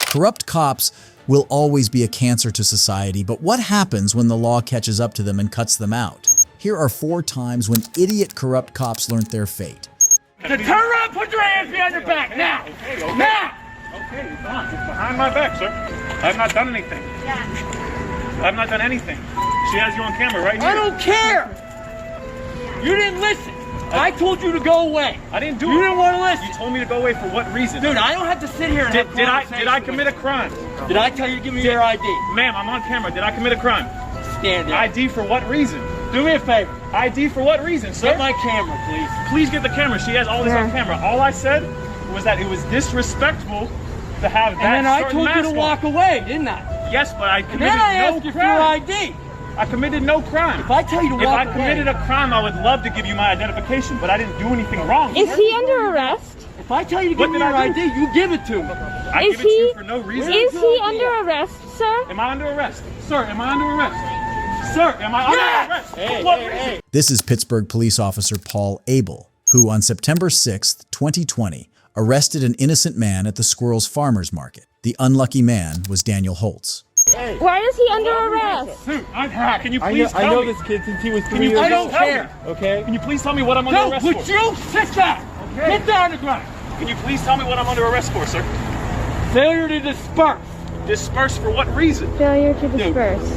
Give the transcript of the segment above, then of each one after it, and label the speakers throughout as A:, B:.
A: Corrupt cops will always be a cancer to society, but what happens when the law catches up to them and cuts them out? Here are 4 times when idiot corrupt cops learned their fate.
B: Turn around, put your hands behind your back, now!
C: Okay.
B: Now!
C: Okay, it's fine. It's behind my back, sir. I've not done anything. I've not done anything. She has you on camera right here.
B: I don't care! You didn't listen. I told you to go away.
C: I didn't do it.
B: You didn't want to listen.
C: You told me to go away for what reason?
B: Dude, I don't have to sit here and have
C: Did I commit a crime?
B: Did I tell you to give me your ID?
C: Ma'am, I'm on camera. Did I commit a crime?
B: Stand there.
C: ID for what reason?
B: Do me a favor.
C: ID for what reason, sir?
B: Get my camera, please.
C: Please get the camera. She has all this on camera. All I said was that it was disrespectful to have that.
B: And then I told you to walk away, didn't I?
C: Yes, but I committed
B: then I
C: no
B: asked you for
C: crime.
B: your ID.
C: I committed no crime.
B: If I tell you to walk away.
C: If I committed a crime, I would love to give you my identification, but I didn't do anything wrong.
D: Is he under arrest?
B: If I tell you to give me your ID, you give it to me.
C: I give it to you for no reason.
D: Is he under arrest, sir?
C: Am I under arrest? Sir, am I under arrest? Sir, am I under arrest?
B: Hey,
C: for what reason?
A: This is Pittsburgh police officer Paul Abel, who on September 6th, 2020, arrested an innocent man at the Squirrels Farmers Market. The unlucky man was Daniel Holtz.
D: Why is he under arrest?
C: Can you please tell me?
E: I know this kid since he was 3 years old.
B: I don't care.
E: Okay?
C: Can you please tell me what I'm under arrest for?
B: Would you sit down?
C: Okay.
B: Get down on the ground.
C: Can you please tell me what I'm under arrest for, sir?
B: Failure to disperse.
C: Disperse for what reason?
D: Failure to disperse.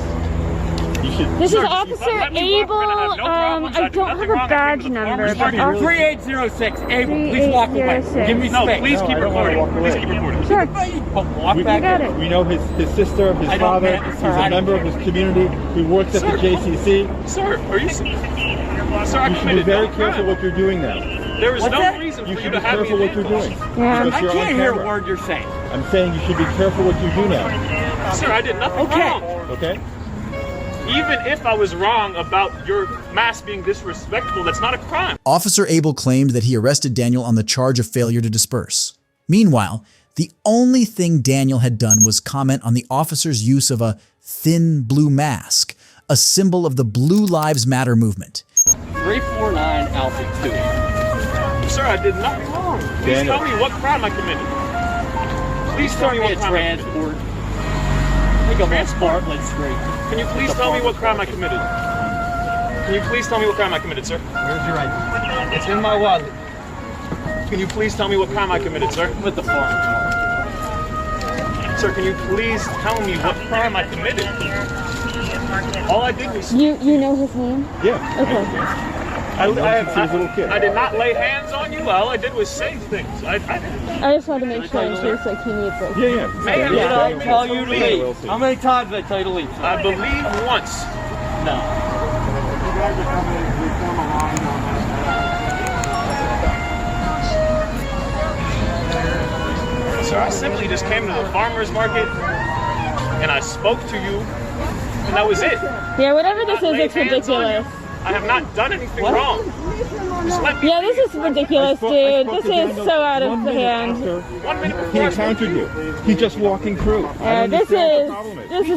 D: This is Officer Abel. I don't have a badge number, but
B: 3806. Abel, please walk away. Give me
C: No,
B: space.
C: please keep recording. Please keep recording.
D: Sure.
B: Walk
D: You
B: back
D: got
B: in.
D: it.
E: We know his sister, his father. He's a member of his community. He works at the JCC.
C: Sir, are you... Sir, I
E: You should be
C: committed
E: very
C: no
E: careful
C: crime.
E: what you're doing now.
C: There is
B: What's
C: no
B: that?
C: reason
E: You
C: for you
E: should
C: to
E: be
C: have me
E: careful what you're
C: handcuffed.
E: doing.
D: Yeah.
E: Because
B: I
E: you're on
B: can't hear a
E: camera.
B: word you're saying.
E: I'm saying you should be careful what you do now.
C: Sir, I did nothing wrong.
E: Okay?
C: Even if I was wrong about your mask being disrespectful, that's not a crime.
A: Officer Abel claimed that he arrested Daniel on the charge of failure to disperse. Meanwhile, the only thing Daniel had done was comment on the officer's use of a thin blue mask, a symbol of the Blue Lives Matter movement.
B: 349 Alpha 2.
C: Sir, I did nothing wrong. Please
E: Daniel.
C: tell me what crime I committed. Please tell me what crime I committed.
B: Transport. Think of that Bartlett Street.
C: Can you please tell me what crime I committed? Can you please tell me what crime I committed, sir?
B: Where's your ID? It's in my wallet.
C: Can you please tell me what crime I committed, sir?
B: With the farm.
C: Sir, can you please tell me what crime I committed? All I did was...
D: You know his name?
E: Yeah.
D: Okay.
E: I since he was a little kid.
C: I did not lay hands on you. All I did was say things. I
D: I just wanted to make sure in case like he needs it.
E: Yeah.
C: Man,
B: Did
C: yeah.
B: I tell you to
C: Leave.
B: leave? How many times did I tell you to leave?
C: I believe once.
B: No.
C: Sir, I simply just came to the farmer's market and I spoke to you, and that was it.
D: Yeah, whatever this is,
C: Lay
D: it's
C: hands on you.
D: ridiculous.
C: I have not done anything wrong. Just let me
D: Yeah, this is ridiculous, dude. This is so out of hand.
C: 1 minute
E: He
C: before I
E: encountered you. He's just walking through.
D: Yeah, this is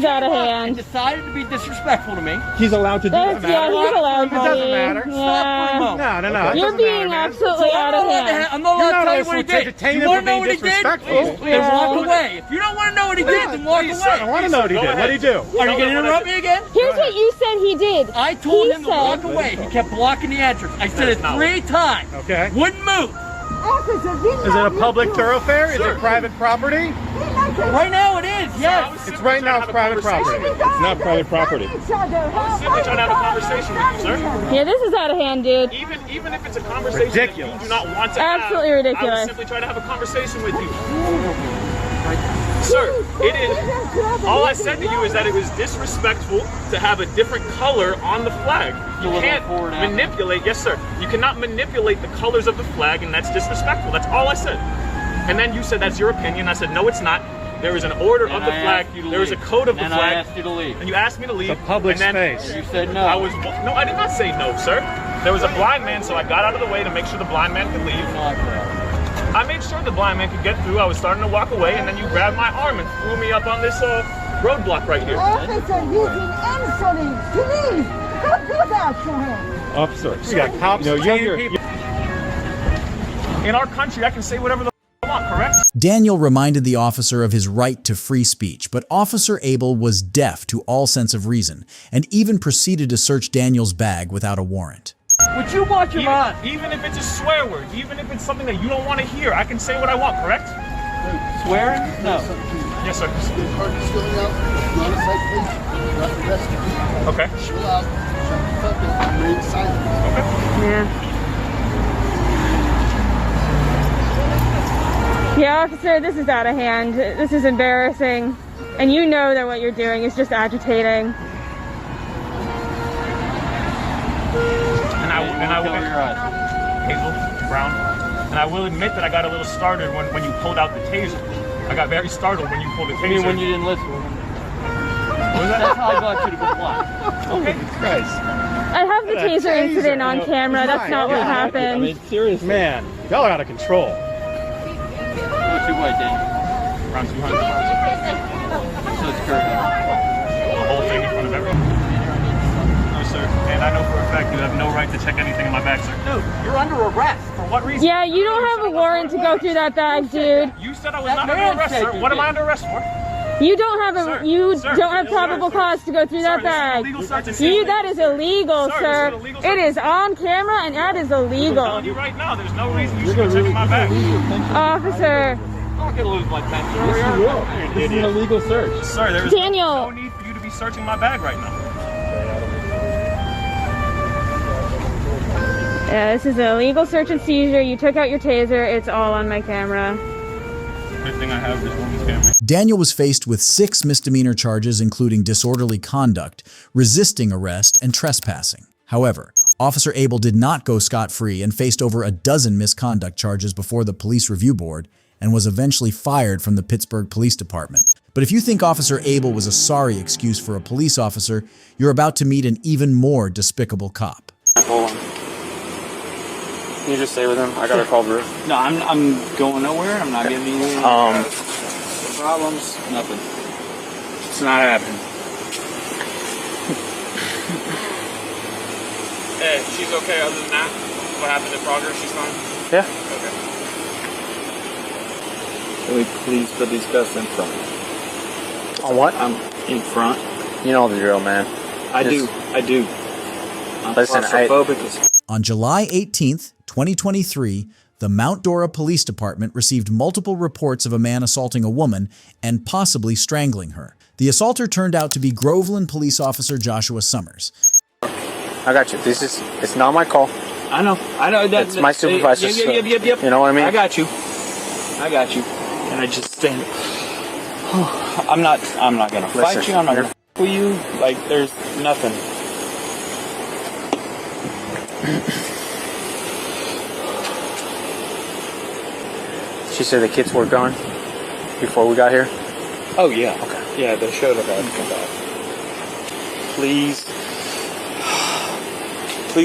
D: out of
B: And
D: hand.
B: decided to be disrespectful to me.
E: He's allowed to do
D: That's,
E: that.
D: yeah, he's allowed to
B: It doesn't
D: be.
B: matter. Stop for a
D: Yeah.
B: moment.
E: No.
D: You're being absolutely out of hand.
B: I'm not allowed to tell you what he did. You want to know what he did? Then walk away. If you don't want to know what he did, then walk
C: Please,
B: away.
C: sir.
E: I want to know what he did. What did he do?
B: Are you going to interrupt me again?
D: Here's what you said he did.
B: I told
D: He
B: him to walk
D: said-
B: away. He kept blocking the entrance. I said it 3 times.
E: Okay.
B: Wouldn't move.
E: Is it a public thoroughfbare? Is it private property?
B: Right now it is, yes.
E: It's right now it's private property. It's not private property.
C: I was simply trying to have a conversation with you, sir.
D: Yeah, this is out of hand, dude.
C: Even if it's a conversation
E: Ridiculous.
C: that you do not want to
D: Absolutely
C: have,
D: ridiculous.
C: I was simply trying to have a conversation with you. Sir, it is. All I said to you is that it was disrespectful to have a different color on the flag. You can't manipulate. Yes, sir. You cannot manipulate the colors of the flag, and that's disrespectful. That's all I said. And then you said that's your opinion. I said no, it's not. There is an order of the flag. There is a code of the
B: And
C: flag.
B: I asked you to leave.
C: And you asked me to leave.
E: It's a public
C: and then
E: space.
B: You said no.
C: I did not say no, sir. There was a blind man, so I got out of the way to make sure the blind man could leave. I made sure the blind man could get through. I was starting to walk away, and then you grabbed my arm and threw me up on this roadblock right here.
F: Officer, you've been insulting. Please, don't do that to him.
E: Officer, you got cops.
C: In our country, I can say whatever the I want, correct?
A: Daniel reminded the officer of his right to free speech, but Officer Abel was deaf to all sense of reason and even proceeded to search Daniel's bag without a warrant.
B: Would you watch your mouth?
C: Even if it's a swear word, even if it's something that you don't want to hear, I can say what I want, correct?
B: Swearing? No.
C: Yes, sir. Okay.
D: Yeah. Yeah, officer, this is out of hand. This is embarrassing. And you know that what you're doing is just agitating.
C: And I will, Hazel Brown, and I will admit that I got a little startled when you pulled out the taser. I got very startled when you pulled the taser.
B: I mean, when you didn't listen.
C: What was that?
B: That's how I got you to comply.
C: Okay.
E: Christ.
D: I have the taser incident on camera. That's not what happened.
E: I mean, seriously. Man, y'all are out of control.
B: What's your weight, Dan?
C: Around 200 pounds.
B: So it's correct.
C: The whole thing in front of everyone. No, sir. And I know for a fact you have no right to check anything in my bag, sir.
B: No, you're under arrest.
C: For what reason?
D: Yeah, you don't have a warrant to go through that bag, dude.
C: You said I was not under arrest, sir. What am I under arrest for?
D: You don't have don't have probable cause to go through that bag. That is illegal, sir. It is on camera and that is illegal.
C: I'm telling you right now, there's no reason you should be checking my bag.
D: Officer.
B: I'm not gonna lose my pencil.
E: Yes, you will. This is an illegal search.
C: Sir, there's
D: Daniel.
C: no need for you to be searching my bag right now.
D: Yeah, this is an illegal search and seizure. You took out your taser. It's all on my camera.
C: Good thing I have this woman's camera.
A: Daniel was faced with 6 misdemeanor charges, including disorderly conduct, resisting arrest, and trespassing. However, Officer Abel did not go scot-free and faced over a dozen misconduct charges before the Police Review Board and was eventually fired from the Pittsburgh Police Department. But if you think Officer Abel was a sorry excuse for a police officer, you're about to meet an even more despicable cop.
G: Hold on. Can you just stay with him? I gotta call Bruce.
B: No, I'm going nowhere. I'm not giving you any problems. Nothing. It's not happening.
C: Hey, she's okay other than that? What happened in progress? She's fine?
G: Yeah.
C: Okay.
G: Can we please put these cuffs in front? On what?
B: I'm in front.
G: You know the drill, man.
B: I do. I'm
G: Listen,
B: claustrophobic.
A: On July 18th, 2023, the Mount Dora Police Department received multiple reports of a man assaulting a woman and possibly strangling her. The assaulter turned out to be Groveland police officer Joshua Summers.
G: I got you. It's not my call.
B: I know.
G: It's my supervisor's.
B: Yep.
G: You know what I mean?
B: I got you. And I just stand. I'm not gonna fight
G: Listen,
B: you. I'm not gonna f with you. Like, there's nothing.
G: She said the kids were gone before we got here.
B: Oh yeah.
G: Okay.
B: Yeah, they showed up after come back. Please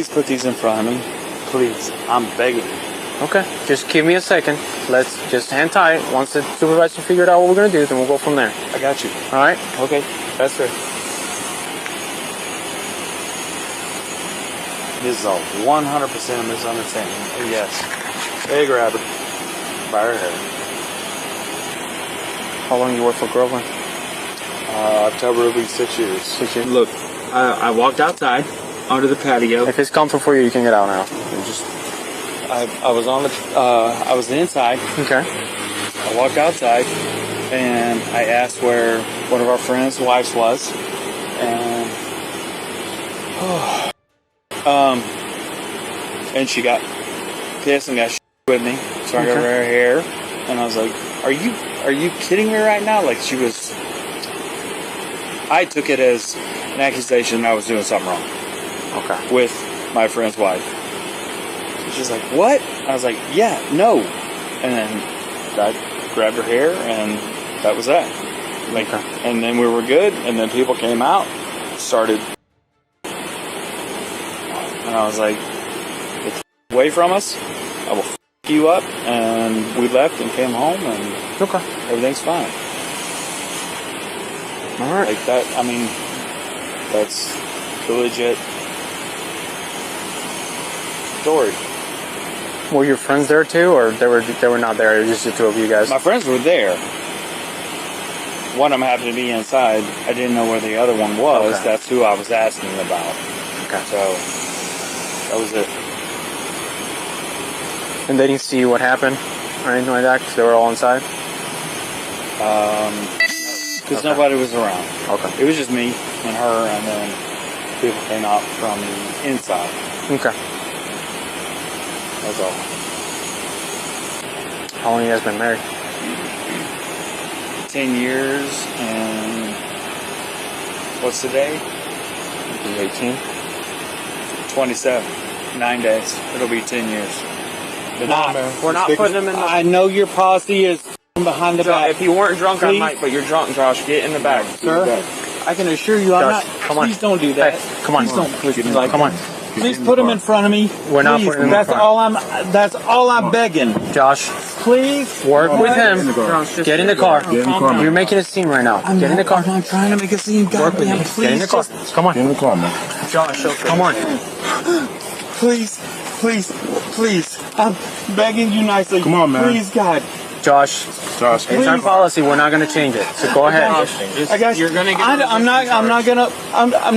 B: put these in front of me. Please, I'm begging you.
G: Okay. Just give me a second. Let's just hang tight. Once the supervisor figured out what we're gonna do, then we'll go from there.
B: I got you.
G: All right?
B: Okay, that's fair. This is a 100% misunderstanding. Yes. Hey, grab her. By her hair.
G: How long you work for Groveland?
B: October will be 6 years.
G: 6 years.
B: Look, I walked outside onto the patio.
G: If it's comfortable for you, you can get out now.
B: I was on the I was inside.
G: Okay.
B: I walked outside and I asked where one of our friends' wives was, and she got pissed and got with me. So I got her hair, and I was like, "Are you kidding me right now?" Like, she was. I took it as an accusation I was doing something wrong.
G: Okay.
B: With my friend's wife. She's like, "What?" I was like, "Yeah, no." And then I grabbed her hair, and that was that. Like, and then we were good, and then people came out, started, and I was like, "Get away from us! I will f you up." And we left and came home, and everything's fine.
G: All right.
B: Like that. I mean, that's the legit story.
G: Were your friends there too, or they were not there? It was just the two of you guys.
B: My friends were there. One of them happened to be inside. I didn't know where the other one was.
G: Okay.
B: That's who I was asking about.
G: Okay.
B: So that was it.
G: And they didn't see what happened or anything like that because they were all inside?
B: Because nobody was around.
G: Okay.
B: It was just me and her, and then people came out from the inside.
G: Okay.
B: That's all.
G: How long have you guys been married?
B: 10 years and what's today?
G: 18.
B: 27. 9 days. It'll be 10 years.
G: We're not putting them in the...
B: I know your policy is behind the back.
C: If you weren't drunk,
B: Please.
C: I might, but you're drunk, Josh. Get in the back.
B: Sir, I can assure you I'm
G: Josh,
B: not.
G: come on.
B: Please don't do that.
G: Hey, come on.
B: Please don't push me like
G: Come on.
B: Please put them in front of me.
G: We're not
B: Please.
G: putting them in
B: That's
G: front.
B: That's all I'm begging.
G: Josh,
B: Please.
G: work with him.
C: Josh, just
G: Get in the car.
E: Get in the car, man.
G: You're making a scene right now. Get in the car.
B: I'm not trying to make a scene.
G: Work with me.
B: Goddamn, please.
G: Get in the car. Come on.
E: Get in the car, man.
G: Josh, come on.
B: Please. I'm begging you nicely.
E: Come on, man.
B: Please, God.
G: Josh,
E: Josh,
G: it's our policy. We're not going to change it. So go ahead.
B: I got you.
C: You're gonna get
B: I'm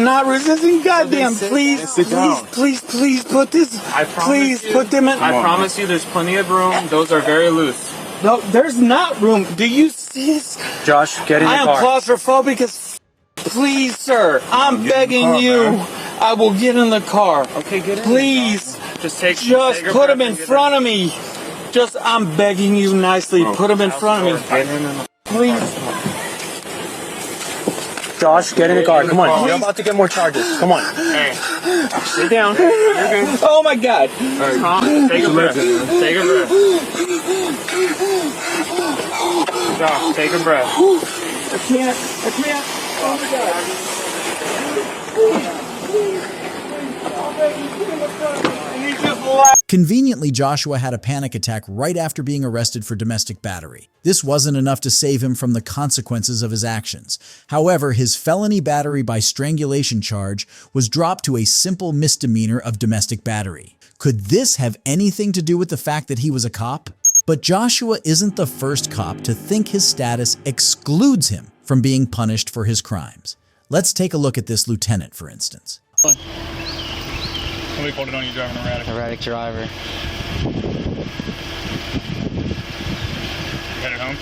B: not resisting. Goddamn. Please.
E: Sit down.
B: Please put this.
C: I promise
B: Please
C: you,
B: put them in.
C: I promise you there's plenty of room. Those are very loose.
B: No, there's not room. Do you see this?
G: Josh, get in the
B: I am
G: car.
B: claustrophobic as please, sir. I'm
E: Get in the
B: begging
E: car,
B: you.
E: man.
B: I will get in the car.
C: Okay, get in.
B: Please.
C: Just
B: Just put them in front of me. Just, I'm begging you nicely. Put them in front of me. Please.
G: Josh, get in the car. Come on. You're about to get more charges. Come on.
C: Hey, sit down. You're good.
B: Oh my God.
C: Tom, take a breath. Take a breath. Josh, take a breath.
B: I can't. Oh my God. And he just laughed.
A: Conveniently, Joshua had a panic attack right after being arrested for domestic battery. This wasn't enough to save him from the consequences of his actions. However, his felony battery by strangulation charge was dropped to a simple misdemeanor of domestic battery. Could this have anything to do with the fact that he was a cop? But Joshua isn't the first cop to think his status excludes him from being punished for his crimes. Let's take a look at this lieutenant, for instance.
C: Somebody called it on you driving erratic.
H: Erratic driver.
C: Headed home?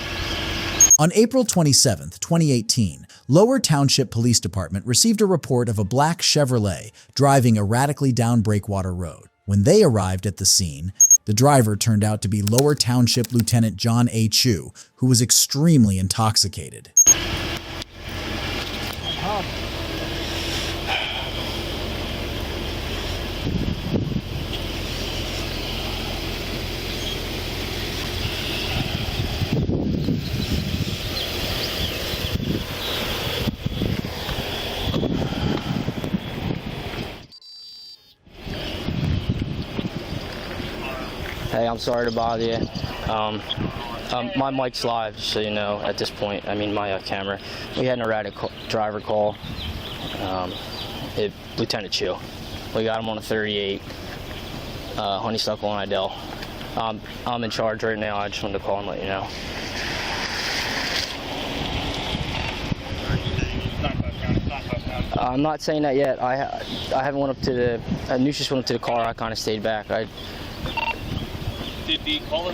A: On April 27, 2018, Lower Township Police Department received a report of a black Chevrolet driving erratically down Breakwater Road. When they arrived at the scene, the driver turned out to be Lower Township Lieutenant John A. Chu, who was extremely intoxicated.
H: Hey, I'm sorry to bother you. My mic's live, just so you know, at this point. I mean, my camera. We had an erratic driver call. Lieutenant Chu. We got him on a 38 Honeysuckle on Idell. I'm in charge right now. I just wanted to call and let you know. I'm not saying that yet. I haven't went up to the. Nucius went up to the car. I kind of stayed back.
C: Did the caller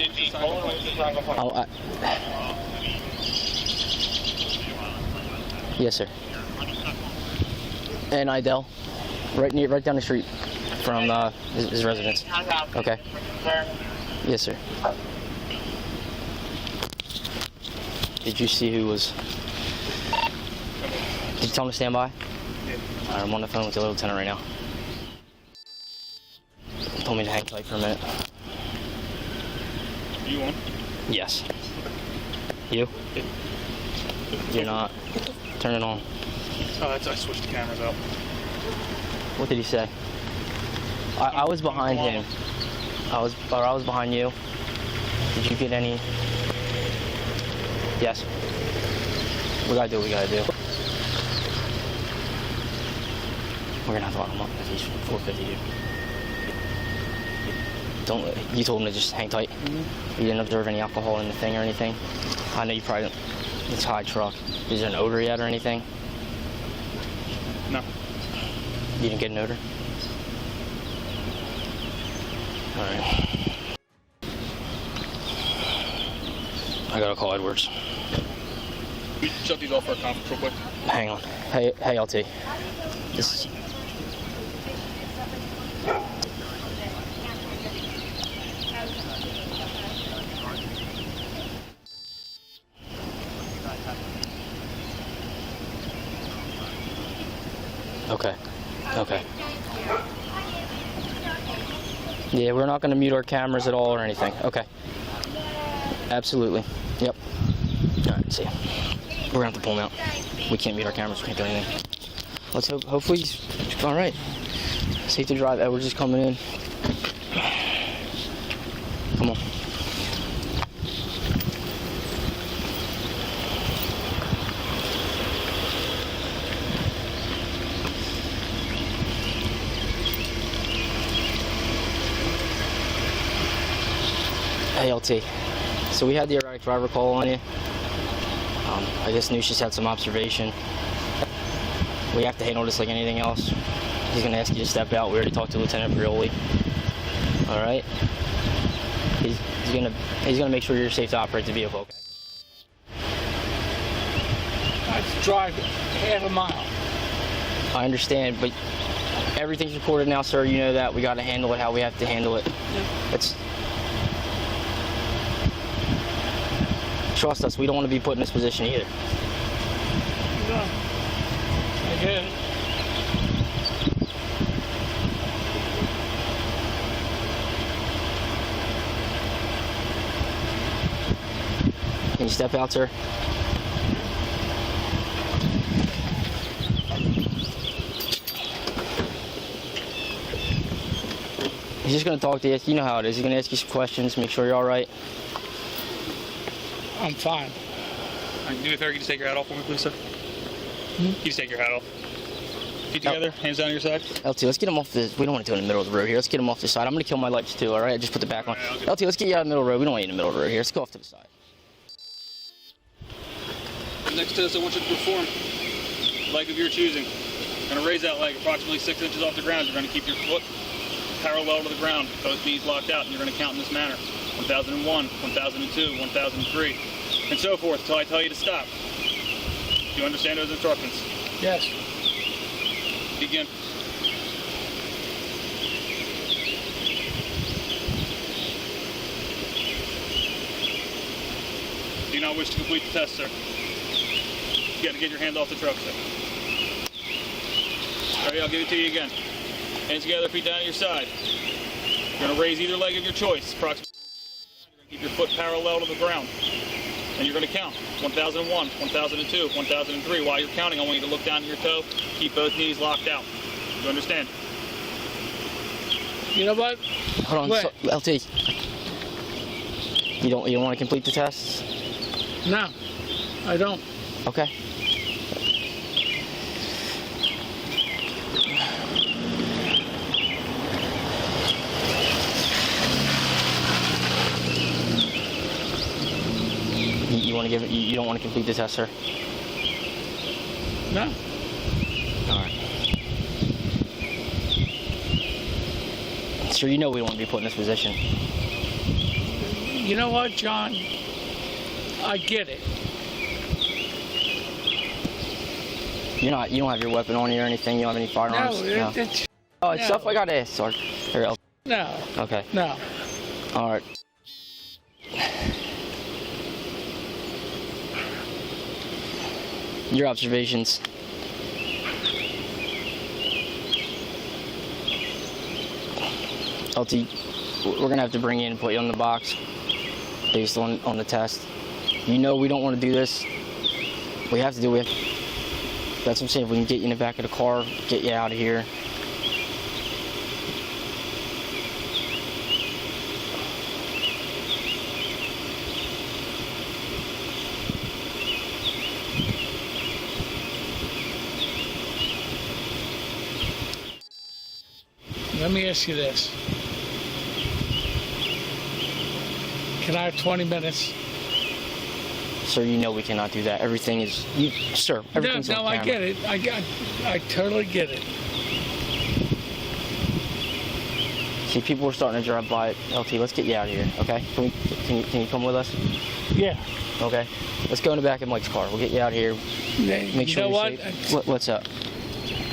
H: Yes, sir. And Idell, right down the street from his residence. Okay. Yes, sir. Did you see who was? Did you tell him to stand by?
C: Yeah.
H: I'm on the phone with the lieutenant right now. He told me to hang tight for a minute.
C: You on?
H: Yes. You? You're not. Turn it on.
C: Oh, I switched the cameras out.
H: What did he say? I was behind him. I was behind you. Did you get any? Yes. We gotta do what we gotta do. We're gonna have to lock him up if he's 450. You told him to just hang tight? You didn't observe any alcohol in the thing or anything? I know you probably don't. It's a high truck. Is there an odor yet or anything?
C: No.
H: You didn't get an odor? Alright. I gotta call Edwards.
C: Shut these off for a conference real quick.
H: Hang on. Hey, LT. This. Okay. Okay. Yeah, we're not going to mute our cameras at all or anything. Okay. Absolutely. Yep. All right, see ya. We're going to have to pull him out. We can't mute our cameras. We can't do anything. Let's hope. Hopefully he's all right. Safe to drive. Edward's just coming in. Come on. Hey, LT. So we had the erratic driver call on you. I guess Nucius had some observation. We have to handle this like anything else. He's gonna ask you to step out. We already talked to Lieutenant Brioli. All right. He's gonna make sure you're safe to operate the vehicle. Okay?
E: I drive half a mile.
H: I understand, but everything's recorded now, sir. You know that. We got to handle it how we have to handle it. It's. Trust us, we don't want to be put in this position either.
E: No. I get it.
H: Can you step out, sir? He's just going to talk to you. You know how it is. He's going to ask you some questions, make sure you're all right.
E: I'm fine.
C: Do me a favor, can you just take your hat off for me, please, sir? Can you just take your hat off? Feet together, hands down your side.
H: LT, let's get him off the. We don't want to do it in the middle of the road here. Let's get him off the side. I'm going to kill my lights too, all right? Just put the back on. Right, LT, let's get you out of the middle of the road. We don't want you in the middle of the road here. Let's go off to the side.
C: Next test, I want you to perform leg of your choosing. You're going to raise that leg approximately 6 inches off the ground. You're going to keep your foot parallel to the ground, both knees locked out, and you're going to count in this manner. 1001, 1002, 1003, and so forth until I tell you to stop. Do you understand those instructions?
E: Yes.
C: Begin. Do you not wish to complete the test, sir? You got to get your hands off the truck, sir. All right, I'll give it to you again. Hands together, feet down at your side. You're going to raise either leg of your choice, approximately. Keep your foot parallel to the ground. And you're going to count. 1001, 1002, 1003. While you're counting, I want you to look down to your toe. Keep both knees locked out. Do you understand?
E: You know what?
H: Hold on, so, LT. You don't want to complete the test?
E: No, I don't.
H: Okay. You want to give it? You don't want to complete the test, sir?
E: No.
H: All right. Sir, you know we don't want to be put in this position.
E: You know what, John? I get it.
H: You don't have your weapon on you or anything. You don't have any firearms.
E: No.
H: Oh, it's stuff I got to ask, sir. Here,
E: No.
H: Okay.
E: No.
H: All right. Your observations. LT, we're gonna have to bring you in and put you on the box based on the test. You know we don't want to do this. We have to do it. That's what I'm saying. If we can get you in the back of the car, get you out of here.
E: Let me ask you this.
I: can I have 20 minutes?
H: Sir, you know we cannot do that. Everything is, sir, everything's
I: no,
H: on camera.
I: I get it. I totally get it.
H: See, people are starting to drive by. LT, let's get you out of here, okay? Can you come with us?
I: Yeah.
H: Okay. Let's go in the back of Mike's car. We'll get you out of here. Make sure you're safe. What's up?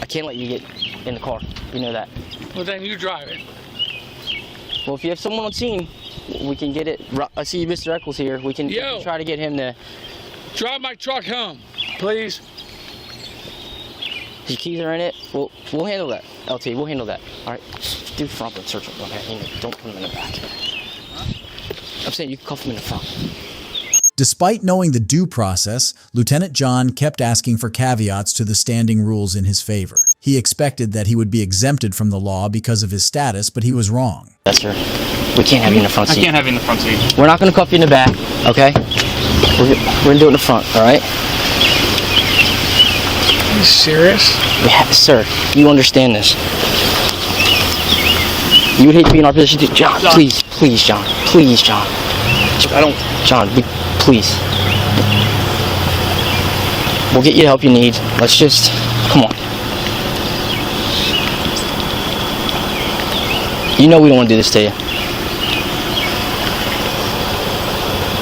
H: I can't let you get in the car. You know that.
I: Well, then you drive it.
H: Well, if you have someone on scene, we can get it. I see Mr. Eccles here. We can try to get him to
I: drive my truck home, please.
H: His keys are in it. We'll handle that. LT, we'll handle that. All right. Do the front and search him. Okay. Don't put him in the back. I'm saying you can cuff him in the front.
A: Despite knowing the due process, Lieutenant John kept asking for caveats to the standing rules in his favor. He expected that he would be exempted from the law because of his status, but he was wrong.
H: Yes, sir. We can't have you in the front seat.
C: I can't have you in the front seat.
H: We're not going to cuff you in the back, okay? We're going to do it in the front, all right?
I: Are you serious?
H: Sir, you understand this. You would hate to be in our position too. John, please, John. Please, John. John, please. We'll get you the help you need. Let's just, come on. You know we don't want to do this to you.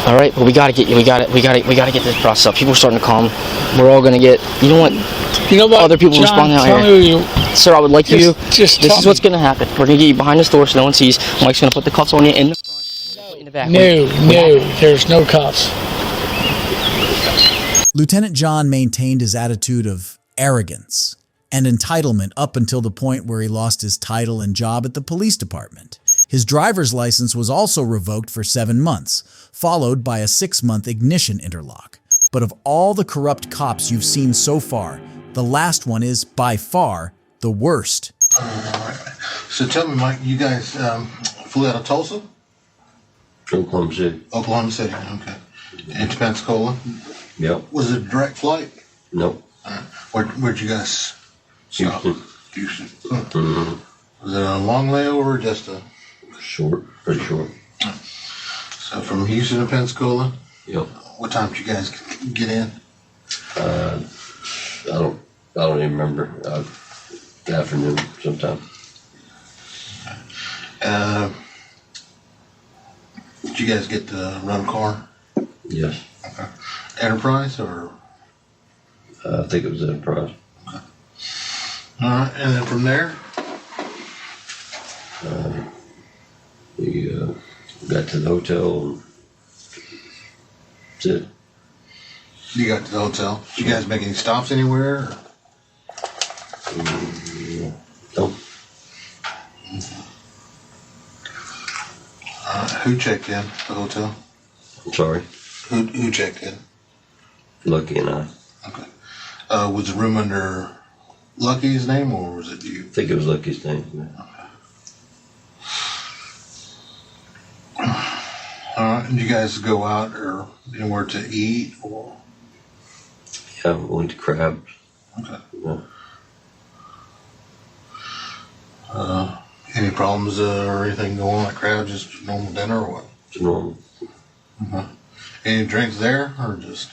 H: All right, well we gotta get you. We gotta get this process up. People are starting to calm. We're all gonna get. You know what? Other people
I: John,
H: responding out here. Sir, I would like you. This is what's gonna happen. We're gonna get you behind this door so no one sees. Mike's gonna put the cuffs on you in the front. In the back.
I: No, there's no cuffs.
A: Lieutenant John maintained his attitude of arrogance and entitlement up until the point where he lost his title and job at the police department. His driver's license was also revoked for 7 months, followed by a 6-month ignition interlock. But of all the corrupt cops you've seen so far, the last one is, by far, the worst.
J: So tell me, Mike, you guys flew out of Tulsa?
K: Oklahoma City.
J: Oklahoma City, okay. Into Pensacola?
K: Yep.
J: Was it a direct flight?
K: Nope.
J: Where'd you guys stop?
K: Houston.
J: Mm-hmm. Was it a long layover or just a...
K: Short, pretty short.
J: So from Houston to Pensacola?
K: Yep.
J: What time did you guys get in?
K: I don't even remember. The afternoon sometime.
J: Did you guys get to run a car?
K: Yes.
J: Okay. Enterprise or?
K: I think it was Enterprise.
J: Okay. All right, and then from there?
K: We got to the hotel and that's it.
J: You got to the hotel. Did you guys make any stops anywhere?
K: Nope.
J: Who checked in the hotel?
K: I'm sorry.
J: Who checked in?
K: Lucky and I.
J: Okay. Was the room under Lucky's name or was it you?
K: I think it was Lucky's name.
J: Okay. Did you guys go out or anywhere to eat or?
K: Yeah, we went to Crabs.
J: Okay.
K: Yeah.
J: Any problems or anything going on at Crabs? Just normal dinner or what?
K: It's normal.
J: Mm-hmm. Any drinks there or just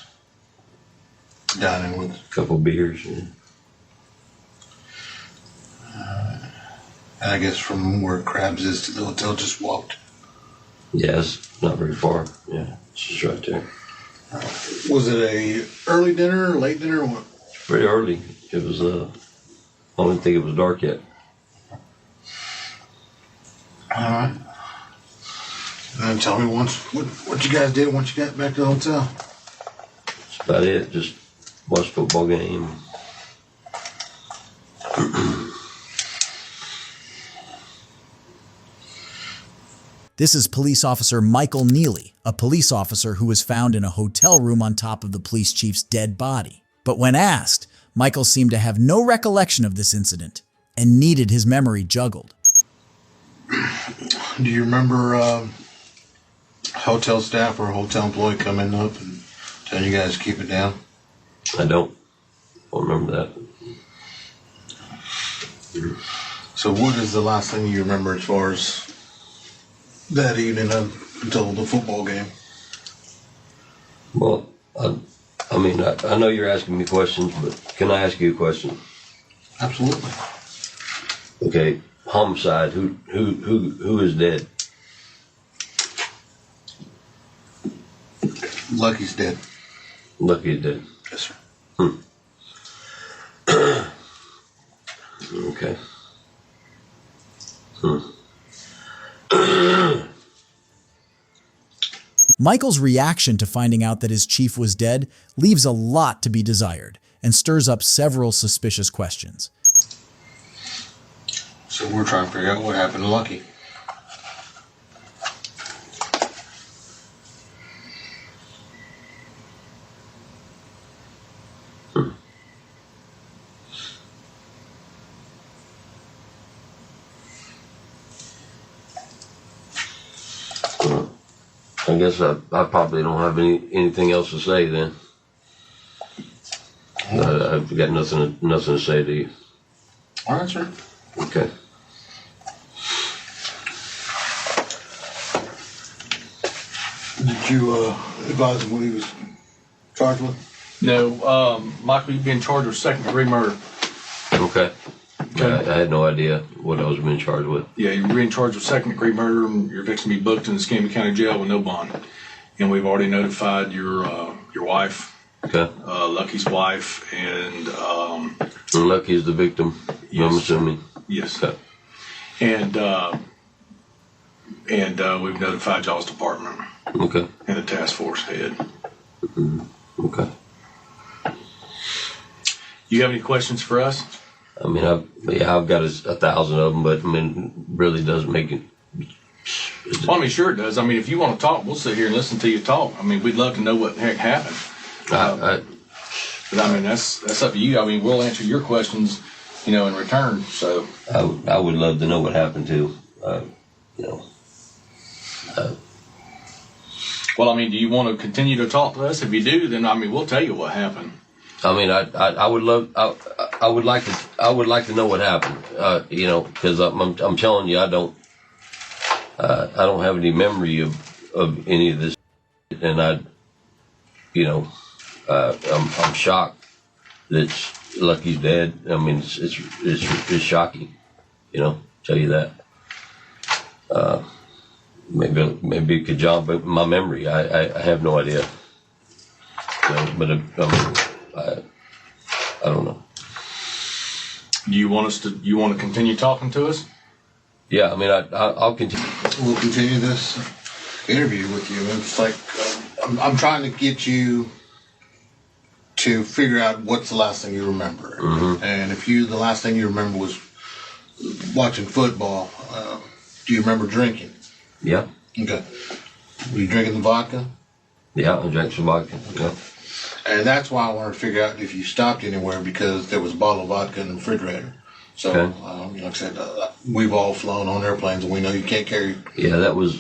J: dining with?
K: A couple beers. Yeah.
J: And I guess from where Crabs is to the hotel, just walked.
K: Yeah, it's not very far. Yeah, it's just right there.
J: Was it a early dinner, late dinner, or what?
K: Pretty early. It was, I don't think it was dark yet.
J: Alright. And then tell me what you guys did once you got back to the hotel.
K: That's about it. Just watched football game.
A: This is police officer Michael Neely, a police officer who was found in a hotel room on top of the police chief's dead body. But when asked, Michael seemed to have no recollection of this incident and needed his memory juggled.
J: Do you remember hotel staff or a hotel employee coming up and telling you guys to keep it down?
K: I don't remember that.
J: So what is the last thing you remember as far as that evening of until the football game.
K: Well, I mean, I know you're asking me questions, but can I ask you a question?
J: Absolutely.
K: Okay, homicide. Who is dead?
J: Lucky's dead.
K: Lucky is dead.
J: Yes, sir.
K: Okay.
A: Michael's reaction to finding out that his chief was dead leaves a lot to be desired and stirs up several suspicious questions.
J: So we're trying to figure out what happened to Lucky.
K: I guess I probably don't have anything else to say then. I've got nothing to say to you.
J: All right, sir.
K: Okay.
J: Did you advise him what he was charged with?
E: No, Michael, you've been charged with second-degree murder.
K: Okay. I had no idea what I was being charged with.
E: Yeah, you're being charged with second-degree murder, and you're fixing to be booked in the Escambia County Jail with no bond. And we've already notified your wife,
K: Okay.
E: Lucky's wife, and
K: And Lucky is the victim,
E: Yes.
K: I'm assuming.
E: yes,
K: Okay.
E: and we've notified y'all's department
K: Okay.
E: and the task force head.
K: Okay.
E: You have any questions for us?
K: I mean, I've got 1,000 of them, but I mean, really doesn't make it.
E: Well, I mean, sure it does. I mean, if you want to talk, we'll sit here and listen to you talk. I mean, we'd love to know what the heck happened. But I mean, that's up to you. I mean, we'll answer your questions, in return. So
K: I would love to know what happened too.
E: well, I mean, do you want to continue to talk to us? If you do, then I mean, we'll tell you what happened.
K: I mean, I would love. I would like to know what happened. Because I'm telling you, I don't have any memory of any of this, and I'm shocked that Lucky's dead. I mean, it's shocking. Tell you that. Maybe it could jog my memory. I have no idea. But I don't know.
E: Do you want to continue talking to us?
K: Yeah, I mean, I'll continue.
J: We'll continue this interview with you. It's like I'm trying to get you to figure out what's the last thing you remember.
K: Mm-hmm.
J: And if the last thing you remember was watching football, do you remember drinking?
K: Yeah.
J: Okay. Were you drinking the vodka?
K: Yeah, I drank some vodka. Yeah.
J: And that's why I wanted to figure out if you stopped anywhere, because there was a bottle of vodka in the refrigerator. So,
K: Okay.
J: like I said, we've all flown on airplanes, and we know you can't carry.
K: Yeah, that was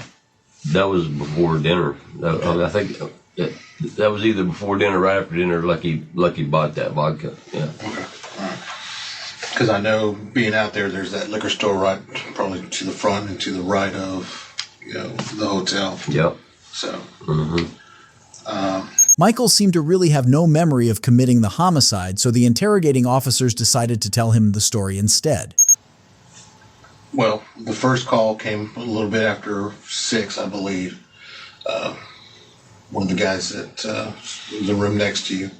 K: before dinner. I think that was either before dinner or right after dinner. Lucky bought that vodka. Yeah.
J: Okay. All right. Because I know being out there's that liquor store right, probably to the front and to the right of, the hotel.
K: Yep.
J: So.
K: Mm-hmm.
A: Michael seemed to really have no memory of committing the homicide, so the interrogating officers decided to tell him the story instead.
J: Well, the first call came a little bit after 6, I believe. One of the guys at the room next to you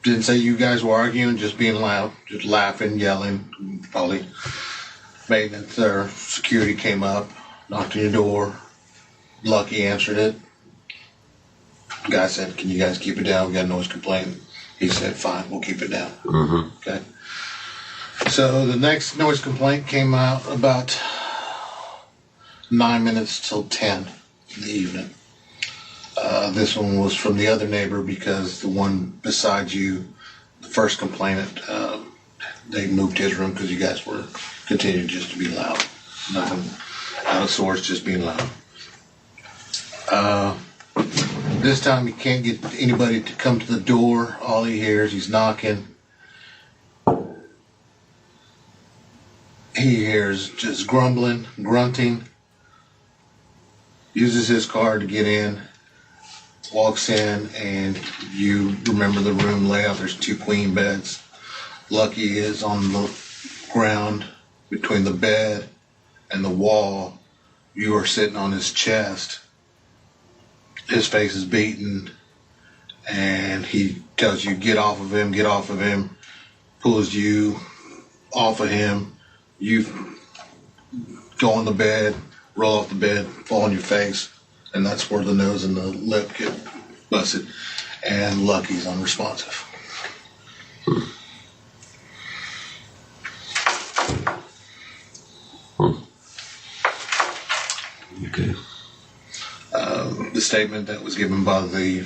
J: didn't say you guys were arguing, just being loud, just laughing, yelling. Probably maintenance or security came up, knocked on your door. Lucky answered it. The guy said, "Can you guys keep it down? We got a noise complaint." He said, "Fine, we'll keep it down."
K: Mm-hmm.
J: Okay. So the next noise complaint came out about 9 minutes till 10 in the evening. This one was from the other neighbor, because the one beside you, the first complainant, they moved his room because you guys were continuing just to be loud. Nothing out of sorts, just being loud. This time he can't get anybody to come to the door. All he hears, he's knocking. He hears just grumbling, grunting. uses his car to get in, walks in, and you remember the room layout. There's 2 queen beds. Lucky is on the ground between the bed and the wall. You are sitting on his chest. His face is beaten, and he tells you, get off of him, get off of him, pulls you off of him. You go on the bed, roll off the bed, fall on your face, and that's where the nose and the lip get busted, and Lucky's unresponsive.
K: Okay.
J: The statement that was given by the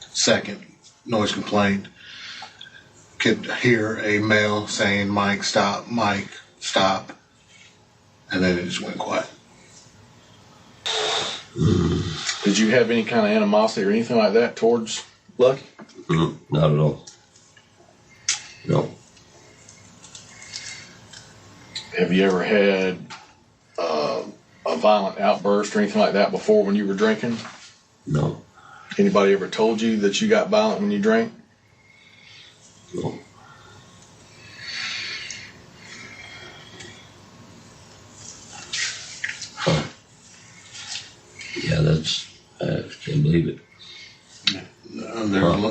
J: second noise complaint could hear a male saying, Mike, stop, and then it just went quiet.
E: Did you have any kind of animosity or anything like that towards Lucky?
K: Not at all. No.
E: Have you ever had a violent outburst or anything like that before when you were drinking?
K: No.
E: Anybody ever told you that you got violent when you drank?
K: No. Huh. Yeah, I can't believe it.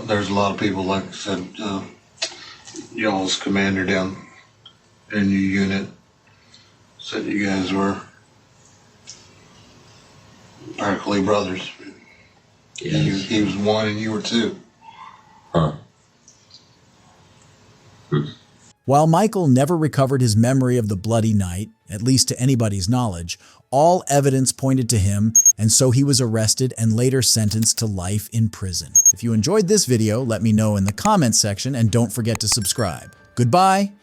J: There's a lot of people, like I said, y'all's commander down in your unit said you guys were practically brothers.
K: Yes.
J: He was 1 and you were 2.
K: Huh.
A: While Michael never recovered his memory of the bloody night, at least to anybody's knowledge, all evidence pointed to him, and so he was arrested and later sentenced to life in prison. If you enjoyed this video, let me know in the comments section and don't forget to subscribe. Goodbye.